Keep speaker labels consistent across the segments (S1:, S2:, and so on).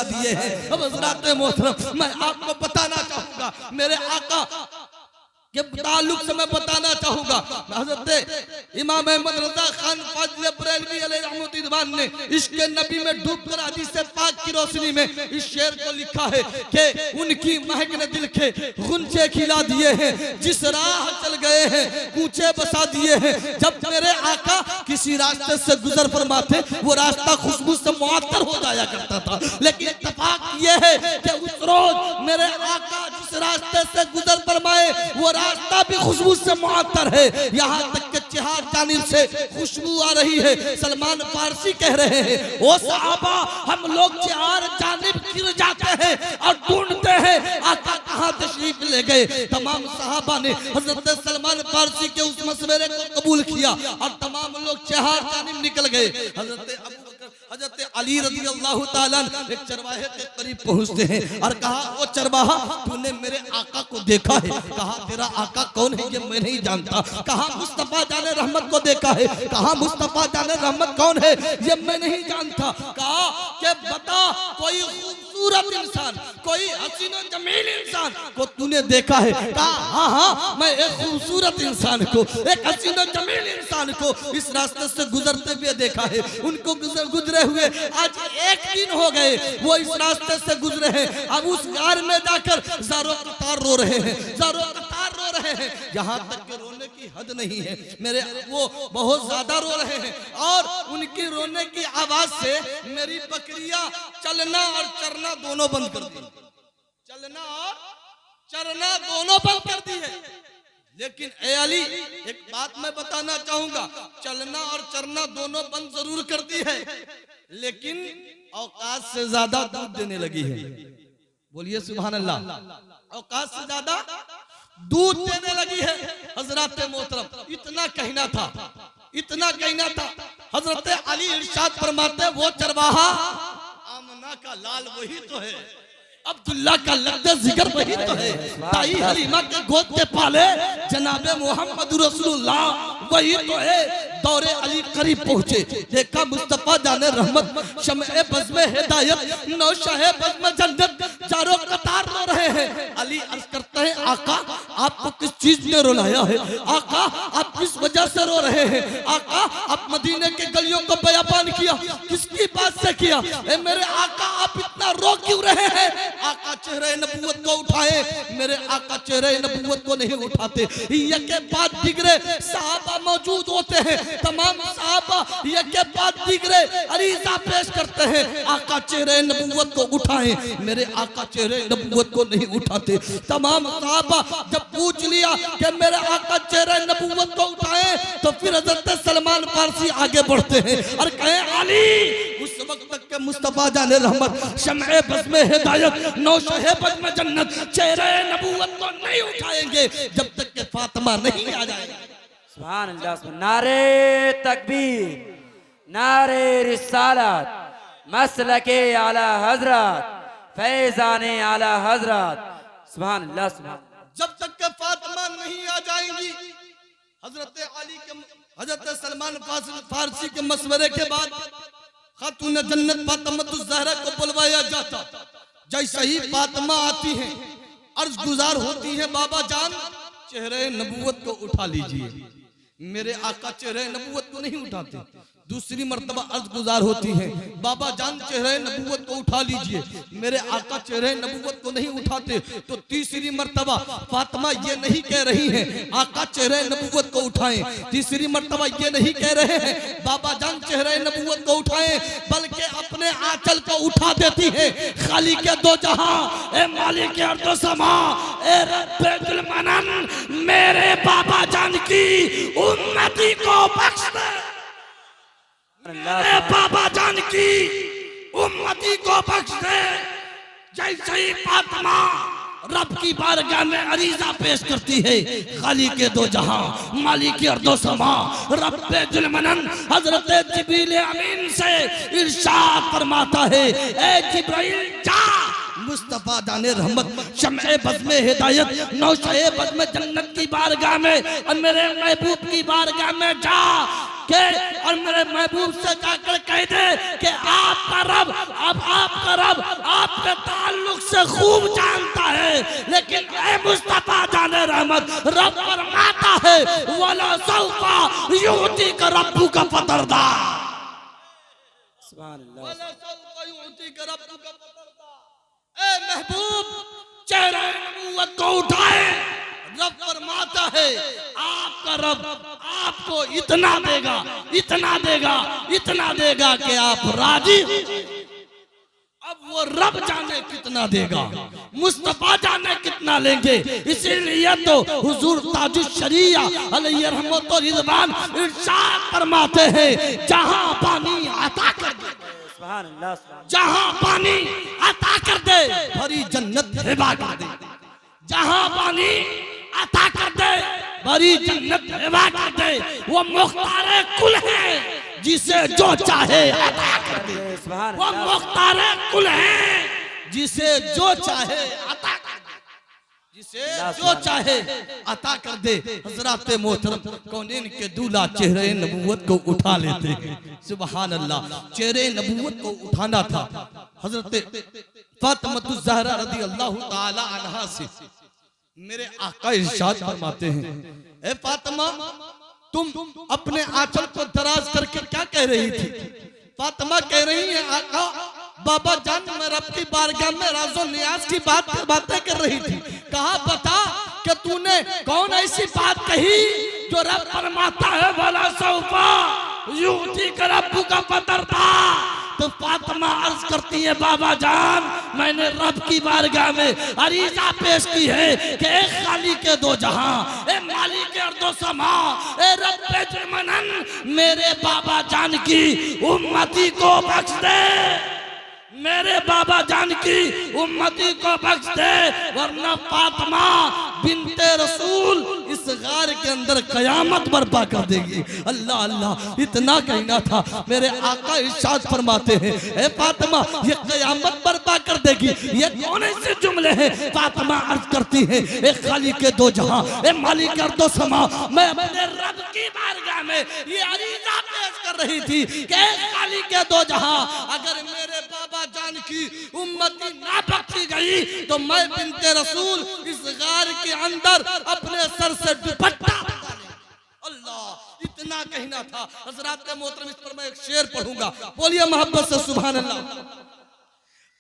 S1: दिए हैं। अब हज़रात मोहतरम मैं आपको बताना चाहूँगा, मेरे आका के ताल्लुक से मैं बताना चाहूँगा। हज़रत इमाम अहमद रज़ा खान फाज़िल बरेलवी अलैहिर्रहमतुल्लाह ने इश्क़ नबी में डूबकर हदीस पाक की रोशनी में इस शेर को लिखा है कि उनकी महक ने दिल के गुंजे खिला दिए हैं, जिस राह चल गए हैं कूचे बसा दिए हैं। जब मेरे आका किसी रास्ते से गुजर फरमाते वो रास्ता खुशबू से मुअत्तर हो जाया करता था, लेकिन इत्तेफाक ये है कि उस रोज मेरे आका जिस रास्ते से गुजर फरमाए वो रास्ता भी खुशबू से मुअत्तर है, यहाँ तक कि चार जानिब से खुशबू आ रही है। सलमान फारसी कह रहे हैं, ओ सहाबा हम लोग चार जानिब गिर जाते हैं और ढूंढते हैं आका कहाँ तशरीफ ले गए। तमाम सहाबा ने हजरत सलमान फारसी के उस मशवरे को कबूल किया और तमाम लोग चार जानिब निकल गए। हजरत अली रज़ी अल्लाह ताला एक चरवाहे के करीब पहुंचते हैं और कहा, ओ चरवाहा तूने मेरे आका को देखा है? कहा तेरा आका कौन है ये मैं नहीं जानता। कहा मुस्तफा जाने रहमत को देखा है? कहा मुस्तफा जाने रहमत कौन है ये मैं नहीं जानता। कहा कि बता कोई खूबसूरत इंसान, कोई हसीन और जमील इंसान को तूने देखा है? कहा हाँ हाँ मैं एक खूबसूरत इंसान को, एक हसीन और जमील इंसान को इस रास्ते से गुजरते हुए देखा है। उनको गुजरे हुए आज एक दिन हो गए, वो इस रास्ते से गुजरे हैं। अब उस गार में जाकर ज़ारो कतार रो रहे हैं, ज़ारो कतार रो रहे हैं, यहाँ तक कि रोने की हद नहीं है मेरे, वो बहुत ज्यादा रो रहे हैं और उनकी रोने की आवाज से मेरी बकरियां चलना और चरना दोनों बंद कर दी, चलना और चरना दोनों बंद कर दी है। लेकिन ए अली एक बात मैं बताना चाहूंगा, चलना और चरना दोनों बंद जरूर कर दी है, लेकिन औकात से ज्यादा दूध देने लगी है। बोलिए सुभान अल्लाह। औकात से ज्यादा दूध देने लगी है। हजरत मोहतरम इतना कहना था, इतना कहना था। हजरत अली इरशाद फरमाते वो चरवाहा आमना का लाल वही तो है, अब्दुल्ला का लफ्ज़ जिक्र वही तो है, ताई हलीमा के गोद के पाले जनाबे मोहम्मद रसूलुल्लाह वही तो है। दौरे अली करीब पहुंचे, देखा मुस्तफा जाने रहमत शम्ए बज़्म हिदायत नौशाहे बज़्म जन्नत चारों कतार रो रहे हैं। अली अर्ज करते हैं आका आपको किस चीज ने रुलाया है? आका आप किस वजह से रो रहे हैं? आका आप मदीने के गलियों को बयान किया, किसकी बात से किया? ए मेरे आका आप इतना रो क्यों रहे हैं? आका चेहरे नबूवत को उठाए, मेरे आका चेहरे नबूवत को नहीं उठाते। यके बाद दिगरे सहाबा मौजूद होते हैं, तमाम सहाबा यके बाद दिगरे अरीज़ा पेश करते हैं, आका चेहरे नबूवत को उठाए, मेरे आका चेहरे नबूवत को नहीं उठाते। तमाम सहाबा जब पूछ लिया कि मेरे आका चेहरे नबूवत को उठाए, तो फिर हज़रत सलमान फारसी आगे बढ़ते हैं और कहे अली उस वक्त तक के मुस्तफा जाने रहमत शम्ए बज़्म हिदायत नौशाहे बज़्म जन्नत चेहरे नबूवत को नहीं उठाएंगे जब तक के फातिमा नहीं आ जाएगा।
S2: सुभान अल्लाह। नारे तकबीर, नारे रिसालत, मसलके आला हजरत, फैजाने आला हजरत। सुभान अल्लाह।
S1: जब तक के फातिमा नहीं आ जाएंगी, हजरत अली के हजरत सलमान फारसी के मशवरे के बाद खातून जन्नत फातिमा ज़हरा को बुलवाया जाता। जैसे ही फातिमा आती हैं अर्ज गुजार होती है, बाबा जान चेहरे नबूवत को उठा लीजिए। मेरे आका चेहरे नबूवत को नहीं उठाते। दूसरी मर्तबा अर्ज गुजार होती है, बाबा जान चेहरे नबूवत को उठा लीजिए। मेरे आका चेहरे नबूवत को नहीं उठाते। तो तीसरी मर्तबा फातिमा ये नहीं कह रही हैं आका चेहरे नबूवत को उठाएं, तीसरी मर्तबा ये नहीं कह रहे हैं बाबा जान चेहरे नबूवत को उठाएं, बल्कि अपने आंचल को उठा देती है। खाली के दो जहां ए मालिक अर्दो समा ए रब्बे दुल मनन मेरे बाबा जान की उम्मती को बख्श दे, मेरे बाबा जान की उम्मती को बख्श दे। जैसे ही फातिमा रब की बारगाह में अरीज़ा पेश करती है, खाली के दो जहां मालिक अर्दो समा रब्बे जुल मनन हजरत जिब्रील अमीन से इरशाद फरमाता है, ए जिब्राइल जा मुस्तफा जाने रहमत शम्ए बज़्म हिदायत नौशाहे बज़्म जन्नत की बारगाह में और मेरे महबूब की बारगाह में जा। कि और मेरे महबूब से जाकर कह दे कि आपका रब, अब आपका रब आपके ताल्लुक से खूब जानता है, लेकिन ऐ मुस्तफा जाने रहमत, रब फरमाता है वला सौफा युती का रब्बू का फतरदा,
S2: सुभान अल्लाह।
S1: वला सौफा युती का रब्बू का फतरदा। ऐ महबूब चेहरा नबूवत को उठाए, रब फरमाता है आपका रब आपको इतना देगा, इतना देगा, इतना देगा कि आप राजी। अब वो रब जाने कितना देगा, मुस्तफा जाने कितना लेंगे। इसीलिए तो हुजूर ताजुश शरिया अलैहि रहमत व रिज़वान इरशाद फरमाते हैं जहां पानी अता कर दे,
S2: सुभान अल्लाह, सुभान
S1: जहां पानी अता कर दे भरी जन्नत हिबा कर दे, जहां पानी अता कर दे भरी जन्नत हिबा कर दे। वो मुख्तारे कुल है जिसे जो चाहे अता कर दे,
S2: सुभान
S1: वो
S2: अल्लाह।
S1: मुख्तारे कुल है जिसे जो चाहे अता कर दे, जिसे जो चाहे अता कर दे। हजरत मोहतरम कौनैन के दूल्हा चेहरे नबूवत को उठा लेते हैं, सुभान अल्लाह। चेहरे नबूवत को उठाना था हजरत फातिमा ज़हरा रज़ी अल्लाह ताला अन्हा से मेरे आका इरशाद फरमाते हैं, ए फातिमा तुम अपने आंचल को दराज करके क्या कह रही थी? फातिमा कह रही है आका बाबा जान मैं रब की बारगाह में राज़ो नियाज की बातें कर रही थी। कहा बता कि तूने कौन ऐसी बात कही जो रब फरमाता है वला सौफा युती का रब्बू का फतरदा। तो फातिमा अर्ज करती है बाबा जान मैंने रब की बारगाह में अरीजा पेश की है कि ए खाली के दो जहां, ए मालिक के अर्दो समा, ए रब्बे जुमनन मेरे बाबा जान की उम्मती को बख्श दे, मेरे बाबा जान की उम्मती को बख्श दे, वरना फातिमा बिन्ते रसूल इस गार के अंदर कयामत बर्पा कर देगी। अल्लाह अल्लाह, इतना कहना था। मेरे आका इरशाद फरमाते हैं ए फातिमा ये कयामत बर्पा कर देगी। ये कौन ऐसे जुमले हैं? फातिमा अर्ज करती है ए खाली के दो जहां, ए मालिक अर्दो समा, मैं अपने रब की बारगाह में ये अरीजा पेश कर रही थी कि ए खाली के दो जहां अगर मेरे बाबा जान की उम्मती ना बख्शी गई तो मैं बिन्ते रसूल इस गार के अंदर अपने सर से दुपट्टा अल्लाह, इतना कहना था। हजरत मोहतरम इस पर मैं एक शेर पढ़ूंगा, बोलिए मोहब्बत से सुभान अल्लाह।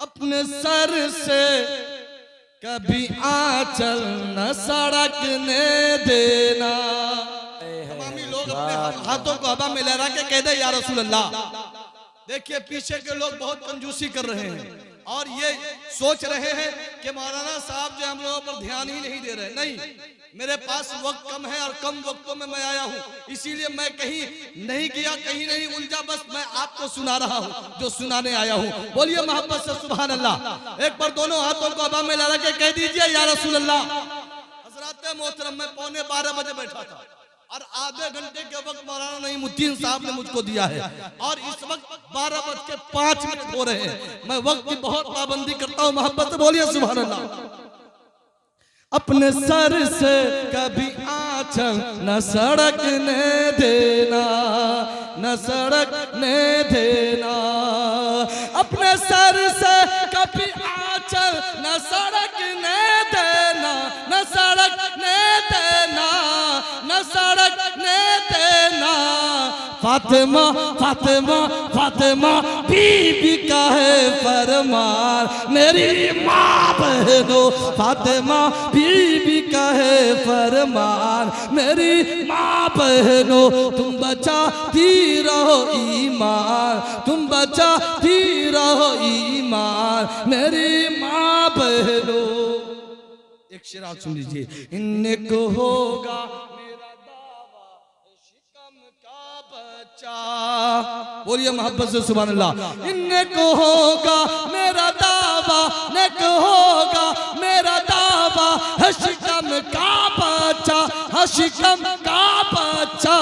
S1: अपने सर से कभी आंचल न सड़कने देना। तमामी लोग अपने हाथों को हवा में लहरा के कह दे या रसूल अल्लाह। देखिए पीछे के लोग बहुत कंजूसी कर रहे हैं और ये सोच रहे हैं कि मौलाना साहब जो हम लोगों पर ध्यान ही नहीं दे रहे। नहीं, मेरे पास वक्त कम है और कम वक्तों में मैं आया हूँ, इसीलिए मैं कहीं नहीं गया, कहीं नहीं उलझा, बस मैं आपको सुना रहा हूँ जो सुनाने आया हूँ। बोलिए मोहब्बत से सुभान अल्लाह। एक बार दोनों हाथों को हवा में लगा के कह दीजिए या रसूल अल्लाह। हजरत मोहतरम मैं 11:15 बजे बैठा था और आधे घंटे के वक्त मौलाना नईमुद्दीन साहब ने मुझको दिया है और इस वक्त 12:05 हो रहे हैं। मैं वक्त की बहुत पाबंदी करता हूँ, मोहब्बत से बोलिए सुभान अल्लाह। अपने सर से कभी आंचल न सड़कने देना, न सड़कने देना। अपने सर से कभी आंचल न सड़कने देना, न सड़कने देना, न सड़कने देना। फातिमा फातिमा फातिमा बीबी का है फरमान, मेरी माँ बहनों फातिमा बीबी का है फरमान, मेरी माँ बहनों तुम बचाती रहो ईमान, तुम बचाती रहो ईमान, मेरी माँ बहनों। एक शेर आप सुन लीजिए। इनको होगा मेरा दावा शिकम का बच्चा, बोलिए मोहब्बत से सुभान अल्लाह। इनको होगा मेरा दावा, इनको होगा मेरा दावा है शिकम का बच्चा, है शिकम का बच्चा।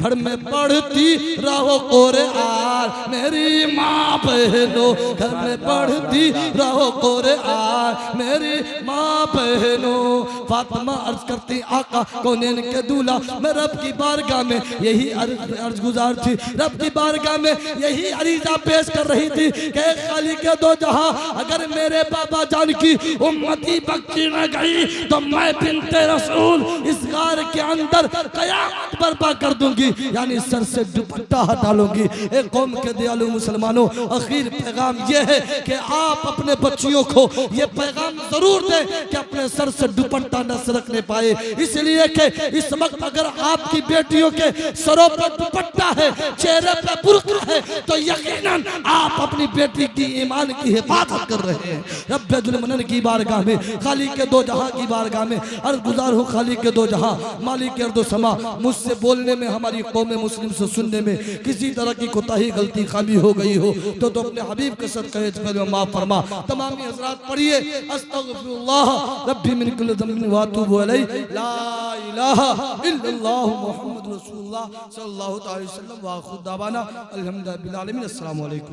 S1: घर में पढ़ती रहो कुरान मेरी माँ बहनों, घर में पढ़ती रहो कुरान मेरी माँ बहनों। फातिमा अर्ज करती आका कौनैन के दूल्हा, मैं रब की बारगाह में यही अर्ज गुजार थी, रब की बारगाह में यही अरीजा पेश कर रही थी कि खाली के दो जहां, अगर मेरे बाबा जान की उम्मती बख्शी न गई तो मैं बिन्ते रसूल इस गार के अंदर कयामत बर्पा कर दूंगी, यानी सर से दुपट्टा हटा लूंगी। एक कौम के दयालु मुसलमानों, आखिर पैगाम ये है कि आप अपने बच्चियों को ये पैगाम जरूर दें कि अपने सर से दुपट्टा न सरकने पाए, इसलिए कि इस वक्त अगर आपकी बेटियों के सरों पर दुपट्टा है, चेहरे पर बुर्का है, तो यकीनन आप अपनी बेटी की ईमान की हिफाजत कर रहे हैं। रब्बुल मनन की बारगाह में, खालिक के दो जहां की बारगाह में अर्ज गुजार हूँ, खालिक के दो जहां मालिक अर्दो समा, मुझसे बोलने में, हमारी कौम मुस्लिम से सुनने में किसी तरह की कोताही गलती खामी हो गई हो तो अपने हबीब के सदक़े माफ फरमा। तमामी हज़रात पढ़िए अस्तग़फिरुल्लाह रब्बी मिन कुल्लि ज़ंबिन व अतूबु अलैहि, ला इलाहा इल्लल्लाह मुहम्मदुर रसूलुल्लाह सल्लल्लाहु अलैहि वसल्लम व आखिरु दावाना अल्हम्दुलिल्लाहि रब्बिल आलमीन। अस्सलामु अलैकुम।